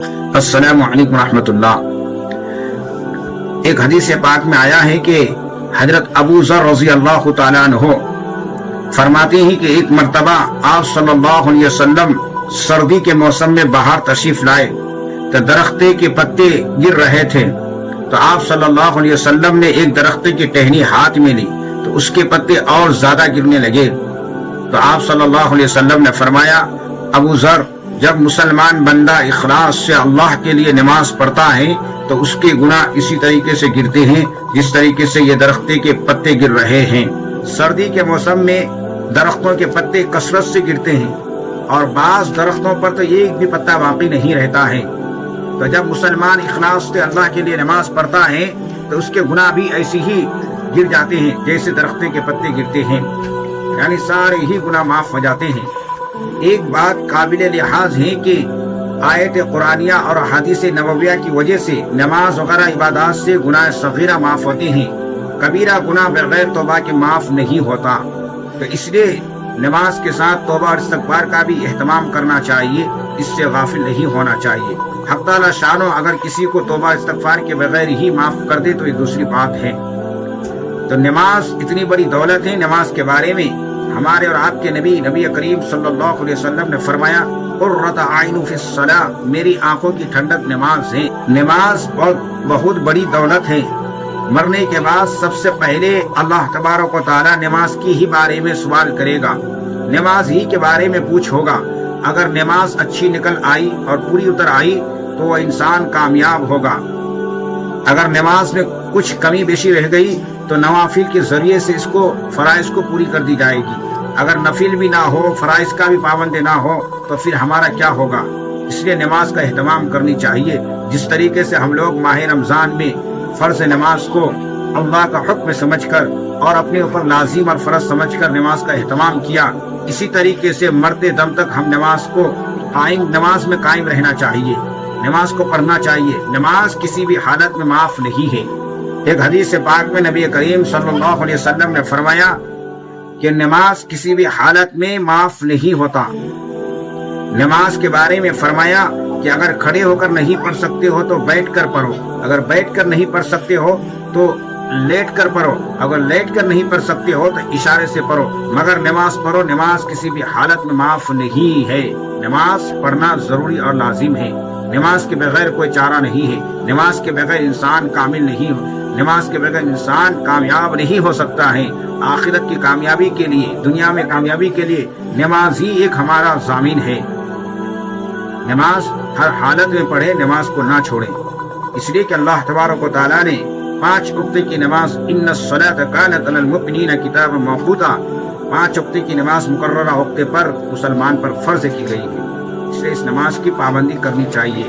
अस्सलामु अलैकुम रहमतुल्लाह। एक हदीस पाक में आया है कि हजरत अबू ज़र रज़ी अल्लाह तआला अन्हु फरमाते हैं कि एक मर्तबा आप सल्लल्लाहु अलैहि वसल्लम सर्दी के मौसम में बाहर तशरीफ लाए तो दरख्ते के पत्ते गिर रहे थे। तो आप सल्लल्लाहु अलैहि वसल्लम ने एक दरख्ते की टहनी हाथ में ली तो उसके पत्ते और ज्यादा गिरने लगे। तो आप सल्लल्लाहु अलैहि वसल्लम ने फरमाया, अबू ज़र, जब मुसलमान बंदा इखलास से अल्लाह के लिए नमाज पढ़ता है तो उसके गुनाह इसी तरीके से गिरते हैं जिस तरीके से ये दरख्ते के पत्ते गिर रहे हैं। सर्दी के मौसम में दरख्तों के पत्ते कसरत से गिरते हैं और बाज दरख्तों पर तो एक भी पत्ता बाकी नहीं रहता है। तो जब मुसलमान इखलास से अल्लाह के लिए नमाज पढ़ता है तो उसके गुनाह भी ऐसे ही गिर जाते हैं जैसे दरख्ते के पत्ते गिरते हैं, यानी सारे ही गुनाह माफ हो जाते हैं। एक बात काबिल लिहाज है कि आयत कुरानिया और हदीस नबविया की वजह से नमाज वगैरह इबादत से गुनाह सगीरा माफ होते हैं, कबीरा गुनाह बगैर तौबा के माफ नहीं होता। तो इसलिए नमाज के साथ तौबा और इस्तिग़फ़ार का भी एहतमाम करना चाहिए, इससे गाफिल नहीं होना चाहिए। हक़ ताला शानो अगर किसी को तौबा इस्तिग़फ़ार के बगैर ही माफ कर दे तो ये दूसरी बात है। तो नमाज इतनी बड़ी दौलत है। नमाज के बारे में हमारे और आपके नबी करीम सल्लल्लाहु अलैहि वसल्लम ने फरमाया, क़ुर्रत आइनु फिस सलाह, मेरी आंखों की ठंडक नमाज है। नमाज बहुत बड़ी दौलत है। मरने के बाद सबसे पहले अल्लाह तबारक व तआला नमाज की ही बारे में सवाल करेगा, नमाज ही के बारे में पूछ होगा। अगर नमाज अच्छी निकल आई और पूरी उतर आई तो वह इंसान कामयाब होगा। अगर नमाज में कुछ कमी बेशी रह गई तो नवाफिल के जरिए से इसको फराइज को पूरी कर दी जाएगी। अगर नफिल भी ना हो, फराइज का भी पाबंद ना हो तो फिर हमारा क्या होगा। इसलिए नमाज का एहतमाम करनी चाहिए। जिस तरीके से हम लोग माह रमजान में फर्ज नमाज को अल्लाह का हुक्म समझकर और अपने ऊपर लाजिम और फर्ज समझकर नमाज का एहतमाम किया, इसी तरीके से मरते दम तक हम नमाज में कायम रहना चाहिए, नमाज को पढ़ना चाहिए। नमाज किसी भी हालत में माफ नहीं है। एक हदीस पाक में नबी करीम सल्लल्लाहु अलैहि वसल्लम ने फरमाया कि नमाज किसी भी हालत में माफ नहीं होता। नमाज के बारे में फरमाया कि अगर खड़े होकर नहीं पढ़ सकते हो तो बैठ कर पढ़ो, अगर बैठ कर नहीं पढ़ सकते हो तो लेट कर पढ़ो, अगर लेट कर नहीं पढ़ सकते हो तो इशारे से पढ़ो, मगर नमाज पढ़ो। नमाज किसी भी हालत में माफ नहीं है। नमाज पढ़ना जरूरी और लाजिम है। नमाज के बगैर कोई चारा नहीं है। नमाज के बगैर इंसान कामिल नहीं हो, नमाज के बगैर इंसान कामयाब नहीं हो सकता है। आखिरत की कामयाबी के लिए, दुनिया में कामयाबी के लिए नमाज ही एक हमारा ज़ामीन है। नमाज हर हालत में पढ़े, नमाज को ना छोड़े। इसलिए कि अल्लाह तबारक व तआला ने 5 वक्त की नमाज इन्नस्सलात कानत अलल मुमिनीना किताबन मौक़ूता, 5 वक्त की नमाज मुकर्ररा वक्त पर मुसलमान पर फर्ज की गई है। इसलिए इस नमाज की पाबंदी करनी चाहिए।